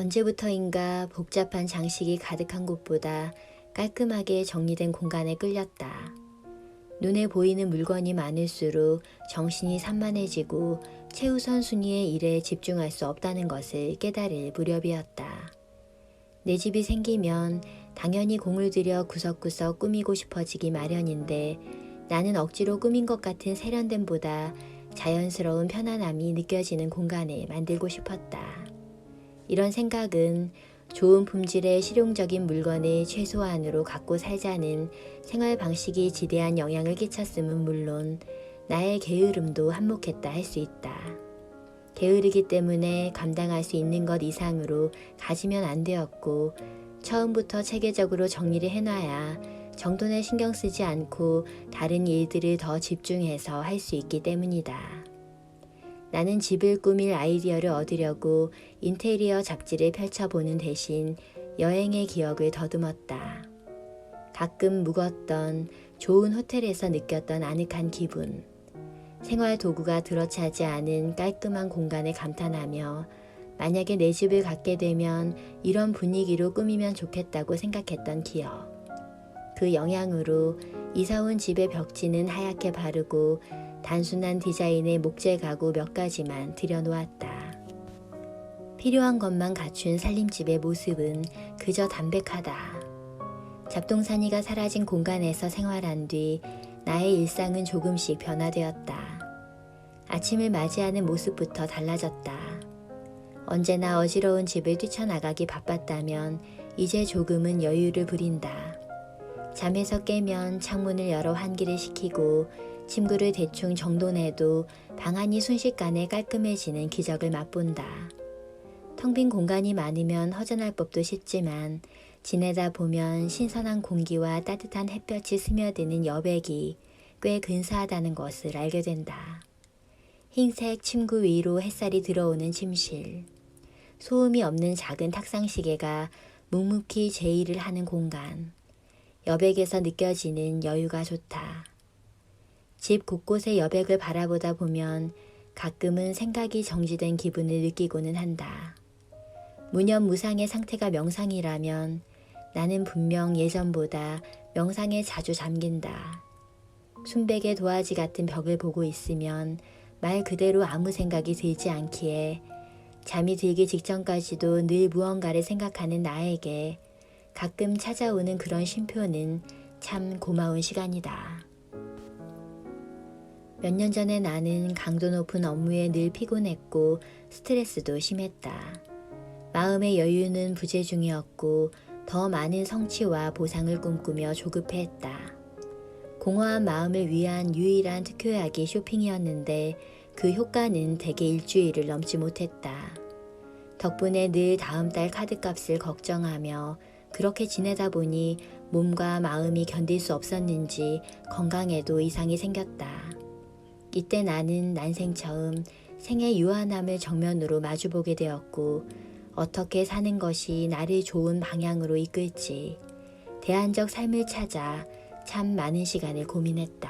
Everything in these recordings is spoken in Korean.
언제부터인가 복잡한 장식이 가득한 곳보다 깔끔하게 정리된 공간에 끌렸다. 눈에 보이는 물건이 많을수록 정신이 산만해지고 최우선 순위의 일에 집중할 수 없다는 것을 깨달을 무렵이었다. 내 집이 생기면 당연히 공을 들여 구석구석 꾸미고 싶어지기 마련인데 나는 억지로 꾸민 것 같은 세련됨보다 자연스러운 편안함이 느껴지는 공간을 만들고 싶었다. 이런 생각은 좋은 품질의 실용적인 물건을 최소한으로 갖고 살자는 생활 방식이 지대한 영향을 끼쳤음은 물론 나의 게으름도 한몫했다 할 수 있다. 게으르기 때문에 감당할 수 있는 것 이상으로 가지면 안 되었고 처음부터 체계적으로 정리를 해놔야 정돈에 신경 쓰지 않고 다른 일들을 더 집중해서 할 수 있기 때문이다. 나는 집을 꾸밀 아이디어를 얻으려고 인테리어 잡지를 펼쳐보는 대신 여행의 기억을 더듬었다. 가끔 묵었던 좋은 호텔에서 느꼈던 아늑한 기분, 생활 도구가 들어차지 않은 깔끔한 공간을 감탄하며 만약에 내 집을 갖게 되면 이런 분위기로 꾸미면 좋겠다고 생각했던 기억. 그 영향으로 이사온 집의 벽지는 하얗게 바르고 단순한 디자인의 목재 가구 몇 가지만 들여놓았다. 필요한 것만 갖춘 살림집의 모습은 그저 담백하다. 잡동사니가 사라진 공간에서 생활한 뒤 나의 일상은 조금씩 변화되었다. 아침을 맞이하는 모습부터 달라졌다. 언제나 어지러운 집을 뛰쳐나가기 바빴다면 이제 조금은 여유를 부린다. 잠에서 깨면 창문을 열어 환기를 시키고 침구를 대충 정돈해도 방안이 순식간에 깔끔해지는 기적을 맛본다. 텅 빈 공간이 많으면 허전할 법도 싶지만 지내다 보면 신선한 공기와 따뜻한 햇볕이 스며드는 여백이 꽤 근사하다는 것을 알게 된다. 흰색 침구 위로 햇살이 들어오는 침실, 소음이 없는 작은 탁상시계가 묵묵히 제 일을 하는 공간, 여백에서 느껴지는 여유가 좋다. 집 곳곳의 여백을 바라보다 보면 가끔은 생각이 정지된 기분을 느끼고는 한다. 무념무상의 상태가 명상이라면 나는 분명 예전보다 명상에 자주 잠긴다. 순백의 도화지 같은 벽을 보고 있으면 말 그대로 아무 생각이 들지 않기에 잠이 들기 직전까지도 늘 무언가를 생각하는 나에게 가끔 찾아오는 그런 쉼표는 참 고마운 시간이다. 몇 년 전에 나는 강도 높은 업무에 늘 피곤했고 스트레스도 심했다. 마음의 여유는 부재중이었고 더 많은 성취와 보상을 꿈꾸며 조급해했다. 공허한 마음을 위한 유일한 특효약이 쇼핑이었는데 그 효과는 대개 일주일을 넘지 못했다. 덕분에 늘 다음 달 카드값을 걱정하며 그렇게 지내다 보니 몸과 마음이 견딜 수 없었는지 건강에도 이상이 생겼다. 이때 나는 난생 처음 생의 유한함을 정면으로 마주보게 되었고 어떻게 사는 것이 나를 좋은 방향으로 이끌지 대안적 삶을 찾아 참 많은 시간을 고민했다.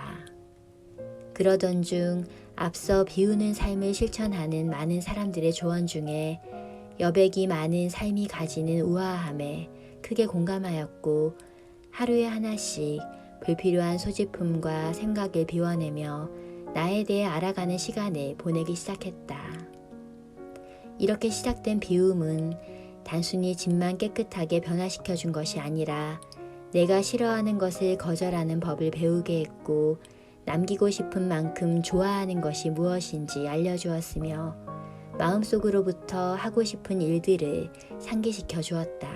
그러던 중 앞서 비우는 삶을 실천하는 많은 사람들의 조언 중에 여백이 많은 삶이 가지는 우아함에 크게 공감하였고 하루에 하나씩 불필요한 소지품과 생각을 비워내며 나에 대해 알아가는 시간을 보내기 시작했다. 이렇게 시작된 비움은 단순히 집만 깨끗하게 변화시켜준 것이 아니라 내가 싫어하는 것을 거절하는 법을 배우게 했고 남기고 싶은 만큼 좋아하는 것이 무엇인지 알려주었으며 마음속으로부터 하고 싶은 일들을 상기시켜 주었다.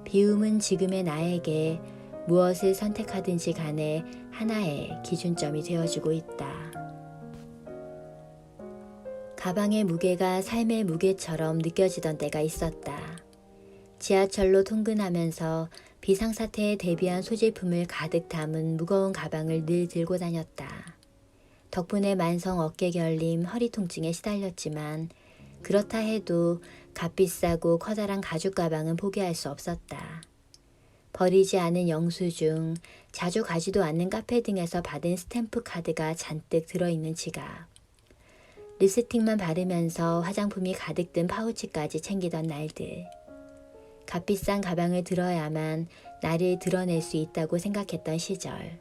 비움은 지금의 나에게 무엇을 선택하든지 간에 하나의 기준점이 되어주고 있다. 가방의 무게가 삶의 무게처럼 느껴지던 때가 있었다. 지하철로 통근하면서 비상사태에 대비한 소지품을 가득 담은 무거운 가방을 늘 들고 다녔다. 덕분에 만성 어깨 결림, 허리 통증에 시달렸지만 그렇다 해도 값비싸고 커다란 가죽 가방은 포기할 수 없었다. 버리지 않은 영수증, 자주 가지도 않는 카페 등에서 받은 스탬프 카드가 잔뜩 들어있는 지갑. 립스틱만 바르면서 화장품이 가득 든 파우치까지 챙기던 날들. 값비싼 가방을 들어야만 나를 드러낼 수 있다고 생각했던 시절.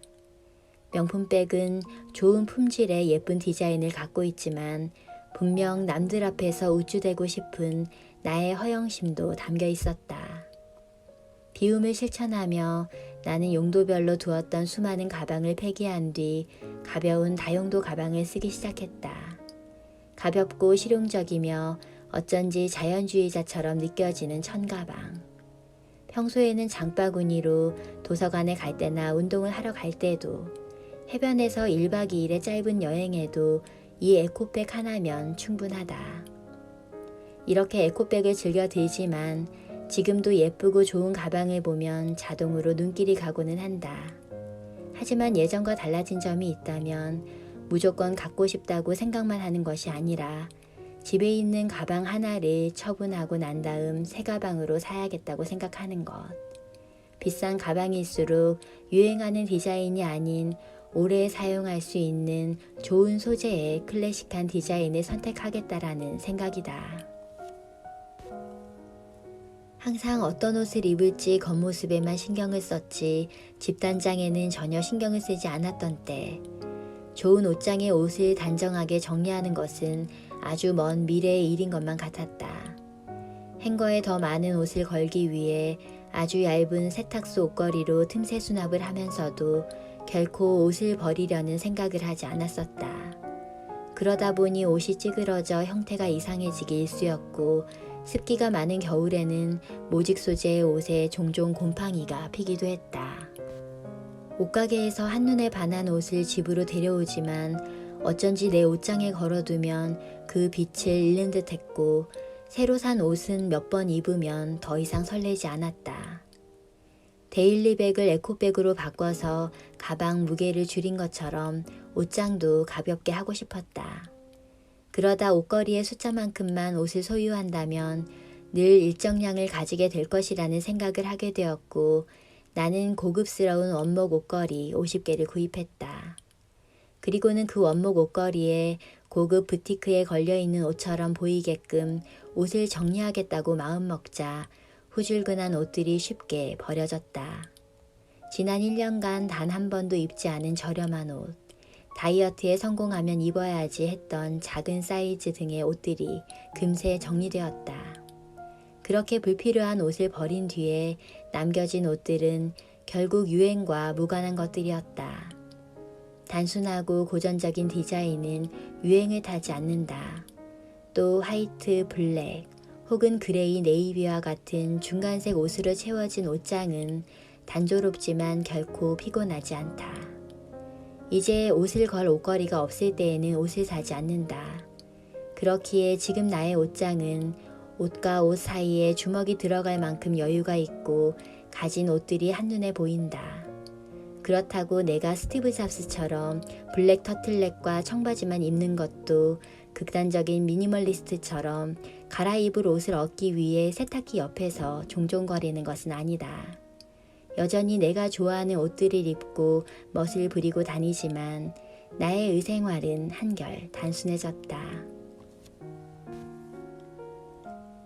명품백은 좋은 품질의 예쁜 디자인을 갖고 있지만 분명 남들 앞에서 우쭐대고 싶은 나의 허영심도 담겨 있었다. 비움을 실천하며 나는 용도별로 두었던 수많은 가방을 폐기한 뒤 가벼운 다용도 가방을 쓰기 시작했다. 가볍고 실용적이며 어쩐지 자연주의자처럼 느껴지는 천가방. 평소에는 장바구니로 도서관에 갈 때나 운동을 하러 갈 때도, 해변에서 1박 2일의 짧은 여행에도 이 에코백 하나면 충분하다. 이렇게 에코백을 즐겨 들지만 지금도 예쁘고 좋은 가방을 보면 자동으로 눈길이 가고는 한다. 하지만 예전과 달라진 점이 있다면 무조건 갖고 싶다고 생각만 하는 것이 아니라 집에 있는 가방 하나를 처분하고 난 다음 새 가방으로 사야겠다고 생각하는 것. 비싼 가방일수록 유행하는 디자인이 아닌 오래 사용할 수 있는 좋은 소재의 클래식한 디자인을 선택하겠다라는 생각이다. 항상 어떤 옷을 입을지 겉모습에만 신경을 썼지 집단장에는 전혀 신경을 쓰지 않았던 때, 좋은 옷장에 옷을 단정하게 정리하는 것은 아주 먼 미래의 일인 것만 같았다. 행거에 더 많은 옷을 걸기 위해 아주 얇은 세탁소 옷걸이로 틈새 수납을 하면서도 결코 옷을 버리려는 생각을 하지 않았었다. 그러다 보니 옷이 찌그러져 형태가 이상해지기 일쑤였고 습기가 많은 겨울에는 모직 소재의 옷에 종종 곰팡이가 피기도 했다. 옷가게에서 한눈에 반한 옷을 집으로 데려오지만 어쩐지 내 옷장에 걸어두면 그 빛을 잃는 듯 했고 새로 산 옷은 몇 번 입으면 더 이상 설레지 않았다. 데일리백을 에코백으로 바꿔서 가방 무게를 줄인 것처럼 옷장도 가볍게 하고 싶었다. 그러다 옷걸이의 숫자만큼만 옷을 소유한다면 늘 일정량을 가지게 될 것이라는 생각을 하게 되었고 나는 고급스러운 원목 옷걸이 50개를 구입했다. 그리고는 그 원목 옷걸이에 고급 부티크에 걸려있는 옷처럼 보이게끔 옷을 정리하겠다고 마음먹자 후줄근한 옷들이 쉽게 버려졌다. 지난 1년간 단 한 번도 입지 않은 저렴한 옷, 다이어트에 성공하면 입어야지 했던 작은 사이즈 등의 옷들이 금세 정리되었다. 그렇게 불필요한 옷을 버린 뒤에 남겨진 옷들은 결국 유행과 무관한 것들이었다. 단순하고 고전적인 디자인은 유행을 타지 않는다. 또 화이트, 블랙 혹은 그레이, 네이비와 같은 중간색 옷으로 채워진 옷장은 단조롭지만 결코 피곤하지 않다. 이제 옷을 걸 옷걸이가 없을 때에는 옷을 사지 않는다. 그렇기에 지금 나의 옷장은 옷과 옷 사이에 주먹이 들어갈 만큼 여유가 있고 가진 옷들이 한눈에 보인다. 그렇다고 내가 스티브 잡스처럼 블랙 터틀넥과 청바지만 입는 것도 극단적인 미니멀리스트처럼 갈아입을 옷을 얻기 위해 세탁기 옆에서 종종거리는 것은 아니다. 여전히 내가 좋아하는 옷들을 입고 멋을 부리고 다니지만 나의 의생활은 한결 단순해졌다.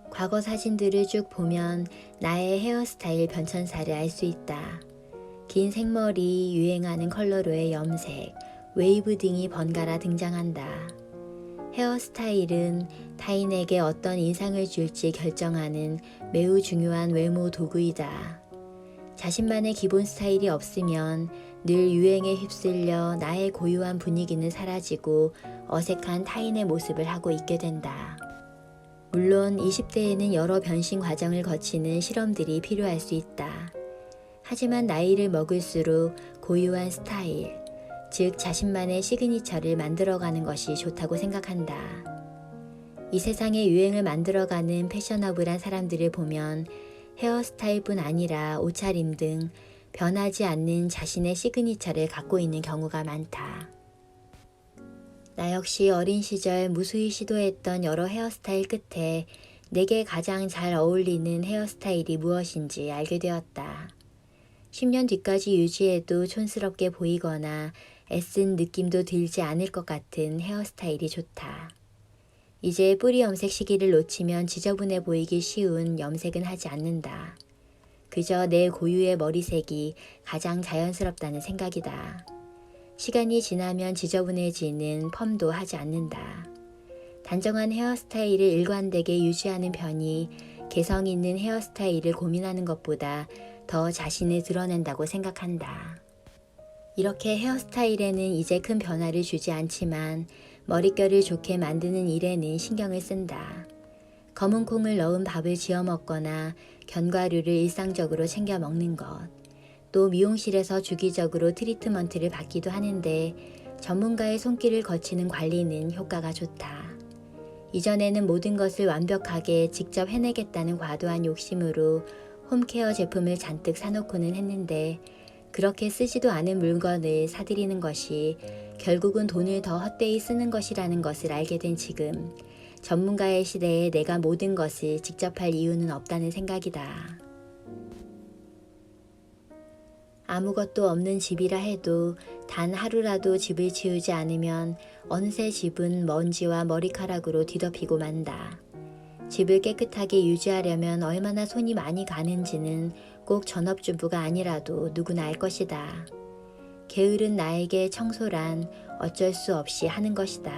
과거 사진들을 쭉 보면 나의 헤어스타일 변천사를 알 수 있다. 긴 생머리, 유행하는 컬러로의 염색, 웨이브 등이 번갈아 등장한다. 헤어스타일은 타인에게 어떤 인상을 줄지 결정하는 매우 중요한 외모 도구이다. 자신만의 기본 스타일이 없으면 늘 유행에 휩쓸려 나의 고유한 분위기는 사라지고 어색한 타인의 모습을 하고 있게 된다. 물론 20대에는 여러 변신 과정을 거치는 실험들이 필요할 수 있다. 하지만 나이를 먹을수록 고유한 스타일, 즉 자신만의 시그니처를 만들어가는 것이 좋다고 생각한다. 이 세상의 유행을 만들어가는 패셔너블한 사람들을 보면 헤어스타일뿐 아니라 옷차림 등 변하지 않는 자신의 시그니처를 갖고 있는 경우가 많다. 나 역시 어린 시절 무수히 시도했던 여러 헤어스타일 끝에 내게 가장 잘 어울리는 헤어스타일이 무엇인지 알게 되었다. 10년 뒤까지 유지해도 촌스럽게 보이거나 애쓴 느낌도 들지 않을 것 같은 헤어스타일이 좋다. 이제 뿌리 염색 시기를 놓치면 지저분해 보이기 쉬운 염색은 하지 않는다. 그저 내 고유의 머리색이 가장 자연스럽다는 생각이다. 시간이 지나면 지저분해지는 펌도 하지 않는다. 단정한 헤어스타일을 일관되게 유지하는 편이 개성 있는 헤어스타일을 고민하는 것보다 더 자신을 드러낸다고 생각한다. 이렇게 헤어스타일에는 이제 큰 변화를 주지 않지만 머릿결을 좋게 만드는 일에는 신경을 쓴다. 검은 콩을 넣은 밥을 지어 먹거나 견과류를 일상적으로 챙겨 먹는 것. 또 미용실에서 주기적으로 트리트먼트를 받기도 하는데 전문가의 손길을 거치는 관리는 효과가 좋다. 이전에는 모든 것을 완벽하게 직접 해내겠다는 과도한 욕심으로 홈케어 제품을 잔뜩 사놓고는 했는데 그렇게 쓰지도 않은 물건을 사들이는 것이 결국은 돈을 더 헛되이 쓰는 것이라는 것을 알게 된 지금 전문가의 시대에 내가 모든 것을 직접 할 이유는 없다는 생각이다. 아무것도 없는 집이라 해도 단 하루라도 집을 치우지 않으면 어느새 집은 먼지와 머리카락으로 뒤덮이고 만다. 집을 깨끗하게 유지하려면 얼마나 손이 많이 가는지는 꼭 전업주부가 아니라도 누구나 알 것이다. 게으른 나에게 청소란 어쩔 수 없이 하는 것이다.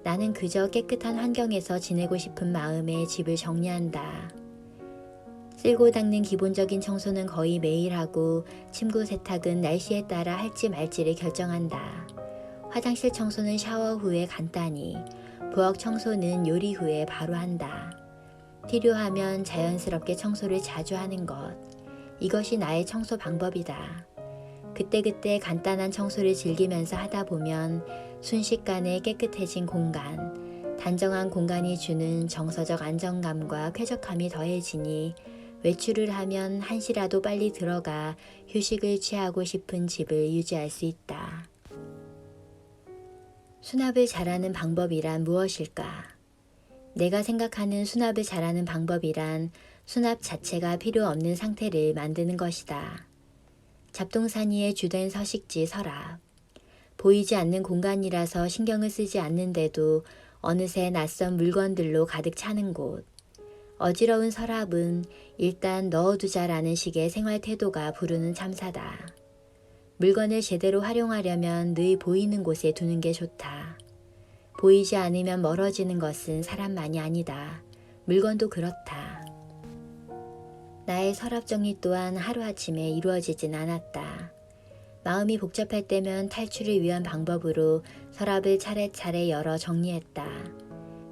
나는 그저 깨끗한 환경에서 지내고 싶은 마음에 집을 정리한다. 쓸고 닦는 기본적인 청소는 거의 매일 하고 침구 세탁은 날씨에 따라 할지 말지를 결정한다. 화장실 청소는 샤워 후에 간단히, 부엌 청소는 요리 후에 바로 한다. 필요하면 자연스럽게 청소를 자주 하는 것. 이것이 나의 청소 방법이다. 그때그때 간단한 청소를 즐기면서 하다 보면 순식간에 깨끗해진 공간, 단정한 공간이 주는 정서적 안정감과 쾌적함이 더해지니 외출을 하면 한시라도 빨리 들어가 휴식을 취하고 싶은 집을 유지할 수 있다. 수납을 잘하는 방법이란 무엇일까? 내가 생각하는 수납을 잘하는 방법이란 수납 자체가 필요 없는 상태를 만드는 것이다. 잡동사니의 주된 서식지 서랍. 보이지 않는 공간이라서 신경을 쓰지 않는데도 어느새 낯선 물건들로 가득 차는 곳. 어지러운 서랍은 일단 넣어두자라는 식의 생활 태도가 부르는 참사다. 물건을 제대로 활용하려면 늘 보이는 곳에 두는 게 좋다. 보이지 않으면 멀어지는 것은 사람만이 아니다. 물건도 그렇다. 나의 서랍 정리 또한 하루아침에 이루어지진 않았다. 마음이 복잡할 때면 탈출을 위한 방법으로 서랍을 차례차례 열어 정리했다.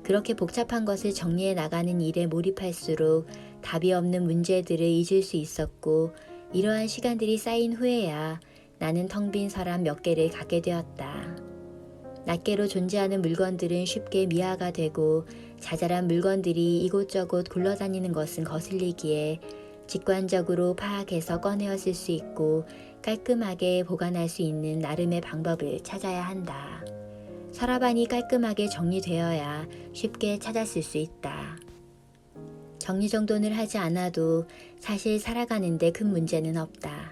그렇게 복잡한 것을 정리해 나가는 일에 몰입할수록 답이 없는 문제들을 잊을 수 있었고 이러한 시간들이 쌓인 후에야 나는 텅 빈 서랍 몇 개를 갖게 되었다. 낱개로 존재하는 물건들은 쉽게 미화가 되고 자잘한 물건들이 이곳저곳 굴러다니는 것은 거슬리기에 직관적으로 파악해서 꺼내어 쓸 수 있고 깔끔하게 보관할 수 있는 나름의 방법을 찾아야 한다. 서랍 안이 깔끔하게 정리되어야 쉽게 찾았을 수 있다. 정리정돈을 하지 않아도 사실 살아가는데 큰 문제는 없다.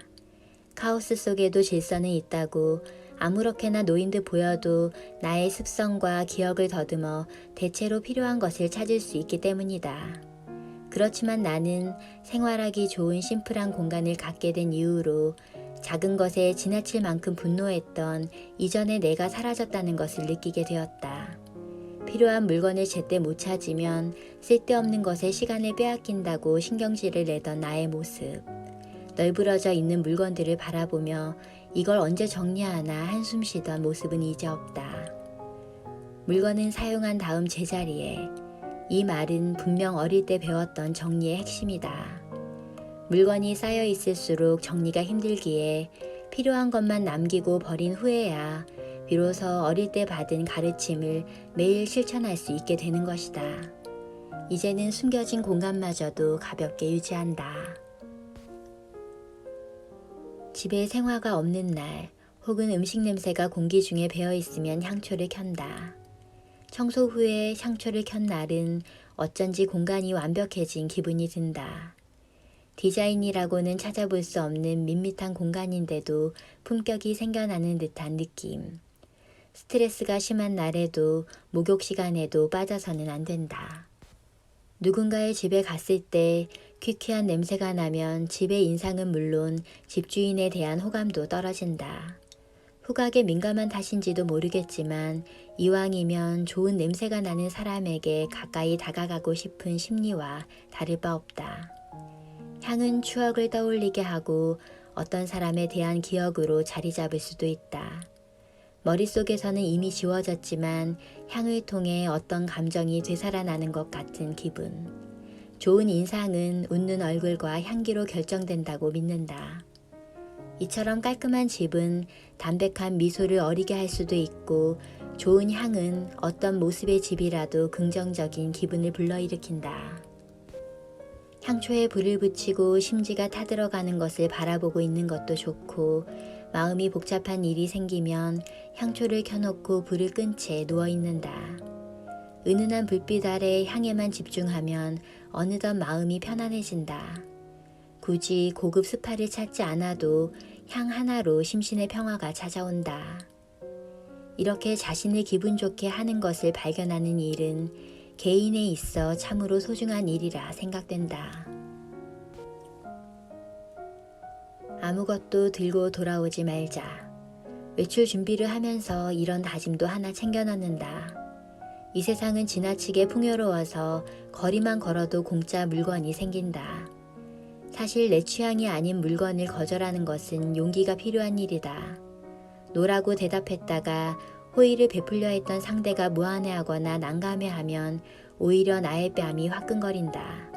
카오스 속에도 질서는 있다고 아무렇게나 놓인 듯 보여도 나의 습성과 기억을 더듬어 대체로 필요한 것을 찾을 수 있기 때문이다. 그렇지만 나는 생활하기 좋은 심플한 공간을 갖게 된 이후로 작은 것에 지나칠 만큼 분노했던 이전의 내가 사라졌다는 것을 느끼게 되었다. 필요한 물건을 제때 못 찾으면 쓸데없는 것에 시간을 빼앗긴다고 신경질을 내던 나의 모습. 널브러져 있는 물건들을 바라보며 이걸 언제 정리하나 한숨 쉬던 모습은 이제 없다. 물건은 사용한 다음 제자리에. 이 말은 분명 어릴 때 배웠던 정리의 핵심이다. 물건이 쌓여 있을수록 정리가 힘들기에 필요한 것만 남기고 버린 후에야 비로소 어릴 때 받은 가르침을 매일 실천할 수 있게 되는 것이다. 이제는 숨겨진 공간마저도 가볍게 유지한다. 집에 생화가 없는 날 혹은 음식 냄새가 공기 중에 배어 있으면 향초를 켠다. 청소 후에 향초를 켠 날은 어쩐지 공간이 완벽해진 기분이 든다. 디자인이라고는 찾아볼 수 없는 밋밋한 공간인데도 품격이 생겨나는 듯한 느낌. 스트레스가 심한 날에도 목욕 시간에도 빠져서는 안 된다. 누군가의 집에 갔을 때 퀴퀴한 냄새가 나면 집의 인상은 물론 집주인에 대한 호감도 떨어진다. 후각에 민감한 탓인지도 모르겠지만 이왕이면 좋은 냄새가 나는 사람에게 가까이 다가가고 싶은 심리와 다를 바 없다. 향은 추억을 떠올리게 하고 어떤 사람에 대한 기억으로 자리 잡을 수도 있다. 머릿속에서는 이미 지워졌지만 향을 통해 어떤 감정이 되살아나는 것 같은 기분. 좋은 인상은 웃는 얼굴과 향기로 결정된다고 믿는다. 이처럼 깔끔한 집은 담백한 미소를 어리게 할 수도 있고 좋은 향은 어떤 모습의 집이라도 긍정적인 기분을 불러일으킨다. 향초에 불을 붙이고 심지가 타들어가는 것을 바라보고 있는 것도 좋고 마음이 복잡한 일이 생기면 향초를 켜놓고 불을 끈 채 누워있는다. 은은한 불빛 아래 향에만 집중하면 어느덧 마음이 편안해진다. 굳이 고급 스파를 찾지 않아도 향 하나로 심신의 평화가 찾아온다. 이렇게 자신을 기분 좋게 하는 것을 발견하는 일은 개인에 있어 참으로 소중한 일이라 생각된다. 아무것도 들고 돌아오지 말자. 외출 준비를 하면서 이런 다짐도 하나 챙겨 넣는다. 이 세상은 지나치게 풍요로워서 거리만 걸어도 공짜 물건이 생긴다. 사실 내 취향이 아닌 물건을 거절하는 것은 용기가 필요한 일이다. 노라고 대답했다가 호의를 베풀려 했던 상대가 무안해하거나 난감해하면 오히려 나의 뺨이 화끈거린다.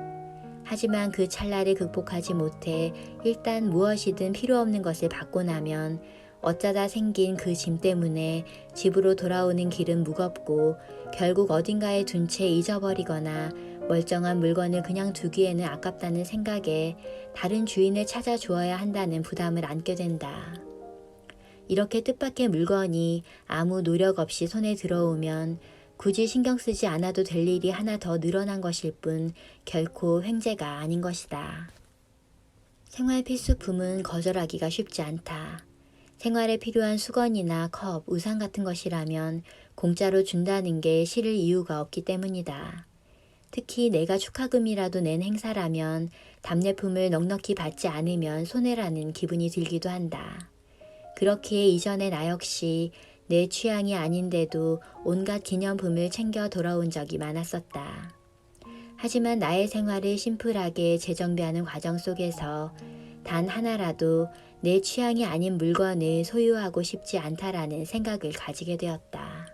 하지만 그 찰나를 극복하지 못해 일단 무엇이든 필요 없는 것을 받고 나면 어쩌다 생긴 그 짐 때문에 집으로 돌아오는 길은 무겁고 결국 어딘가에 둔 채 잊어버리거나 멀쩡한 물건을 그냥 두기에는 아깝다는 생각에 다른 주인을 찾아 주어야 한다는 부담을 안게 된다. 이렇게 뜻밖의 물건이 아무 노력 없이 손에 들어오면 굳이 신경 쓰지 않아도 될 일이 하나 더 늘어난 것일 뿐 결코 횡재가 아닌 것이다. 생활 필수품은 거절하기가 쉽지 않다. 생활에 필요한 수건이나 컵, 우산 같은 것이라면 공짜로 준다는 게 싫을 이유가 없기 때문이다. 특히 내가 축하금이라도 낸 행사라면 답례품을 넉넉히 받지 않으면 손해라는 기분이 들기도 한다. 그렇기에 이전에 나 역시 내 취향이 아닌데도 온갖 기념품을 챙겨 돌아온 적이 많았었다. 하지만 나의 생활을 심플하게 재정비하는 과정 속에서 단 하나라도 내 취향이 아닌 물건을 소유하고 싶지 않다라는 생각을 가지게 되었다.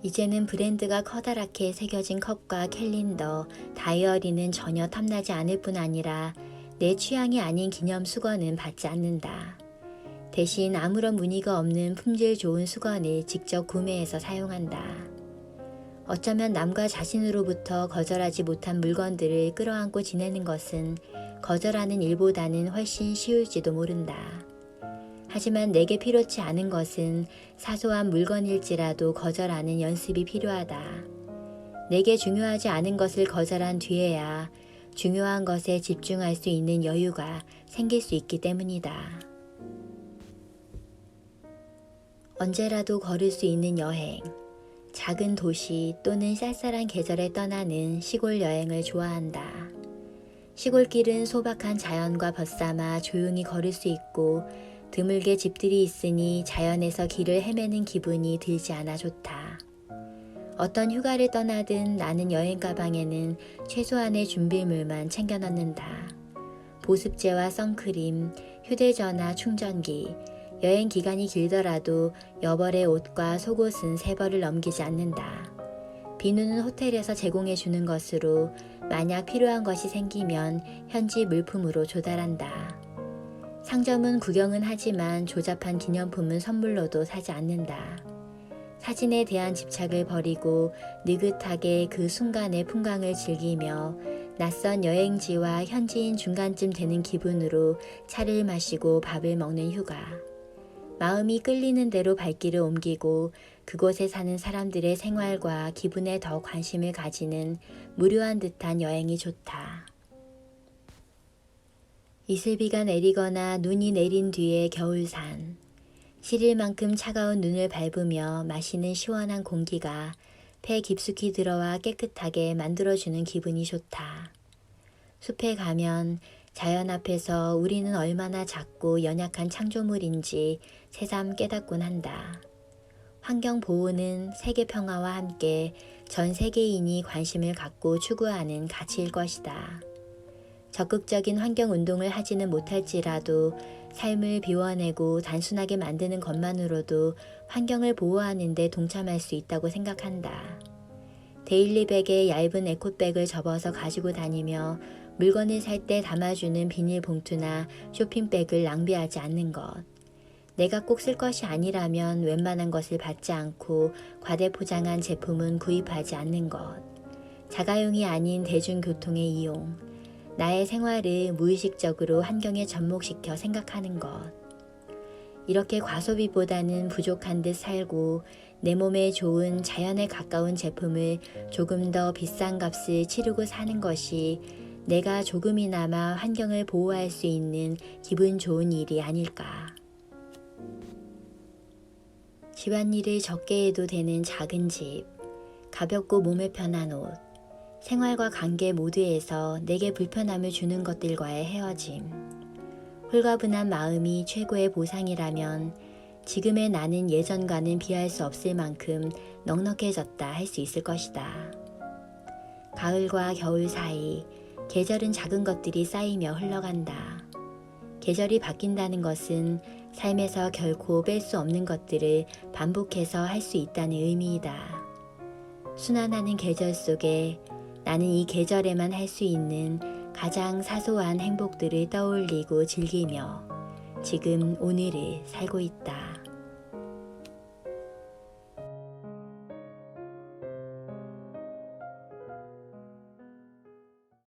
이제는 브랜드가 커다랗게 새겨진 컵과 캘린더, 다이어리는 전혀 탐나지 않을 뿐 아니라 내 취향이 아닌 기념 수건은 받지 않는다. 대신 아무런 무늬가 없는 품질 좋은 수건을 직접 구매해서 사용한다. 어쩌면 남과 자신으로부터 거절하지 못한 물건들을 끌어안고 지내는 것은 거절하는 일보다는 훨씬 쉬울지도 모른다. 하지만 내게 필요치 않은 것은 사소한 물건일지라도 거절하는 연습이 필요하다. 내게 중요하지 않은 것을 거절한 뒤에야 중요한 것에 집중할 수 있는 여유가 생길 수 있기 때문이다. 언제라도 걸을 수 있는 여행, 작은 도시 또는 쌀쌀한 계절에 떠나는 시골 여행을 좋아한다. 시골길은 소박한 자연과 벗삼아 조용히 걸을 수 있고 드물게 집들이 있으니 자연에서 길을 헤매는 기분이 들지 않아 좋다. 어떤 휴가를 떠나든 나는 여행 가방에는 최소한의 준비물만 챙겨 넣는다. 보습제와 선크림, 휴대전화 충전기, 여행 기간이 길더라도 여벌의 옷과 속옷은 3벌을 넘기지 않는다. 비누는 호텔에서 제공해 주는 것으로 만약 필요한 것이 생기면 현지 물품으로 조달한다. 상점은 구경은 하지만 조잡한 기념품은 선물로도 사지 않는다. 사진에 대한 집착을 버리고 느긋하게 그 순간의 풍광을 즐기며 낯선 여행지와 현지인 중간쯤 되는 기분으로 차를 마시고 밥을 먹는 휴가. 마음이 끌리는 대로 발길을 옮기고 그곳에 사는 사람들의 생활과 기분에 더 관심을 가지는 무료한 듯한 여행이 좋다. 이슬비가 내리거나 눈이 내린 뒤의 겨울산. 시릴 만큼 차가운 눈을 밟으며 마시는 시원한 공기가 폐에 깊숙이 들어와 깨끗하게 만들어주는 기분이 좋다. 숲에 가면 자연 앞에서 우리는 얼마나 작고 연약한 창조물인지 새삼 깨닫곤 한다. 환경 보호는 세계 평화와 함께 전 세계인이 관심을 갖고 추구하는 가치일 것이다. 적극적인 환경 운동을 하지는 못할지라도 삶을 비워내고 단순하게 만드는 것만으로도 환경을 보호하는 데 동참할 수 있다고 생각한다. 데일리백에 얇은 에코백을 접어서 가지고 다니며 물건을 살 때 담아주는 비닐봉투나 쇼핑백을 낭비하지 않는 것. 내가 꼭 쓸 것이 아니라면 웬만한 것을 받지 않고 과대포장한 제품은 구입하지 않는 것. 자가용이 아닌 대중교통의 이용. 나의 생활을 무의식적으로 환경에 접목시켜 생각하는 것. 이렇게 과소비보다는 부족한 듯 살고 내 몸에 좋은 자연에 가까운 제품을 조금 더 비싼 값을 치르고 사는 것이 내가 조금이나마 환경을 보호할 수 있는 기분 좋은 일이 아닐까. 집안일을 적게 해도 되는 작은 집, 가볍고 몸에 편한 옷, 생활과 관계 모두에서 내게 불편함을 주는 것들과의 헤어짐. 홀가분한 마음이 최고의 보상이라면 지금의 나는 예전과는 비할 수 없을 만큼 넉넉해졌다 할 수 있을 것이다. 가을과 겨울 사이 계절은 작은 것들이 쌓이며 흘러간다. 계절이 바뀐다는 것은 삶에서 결코 뺄 수 없는 것들을 반복해서 할 수 있다는 의미이다. 순환하는 계절 속에 나는 이 계절에만 할 수 있는 가장 사소한 행복들을 떠올리고 즐기며 지금 오늘을 살고 있다.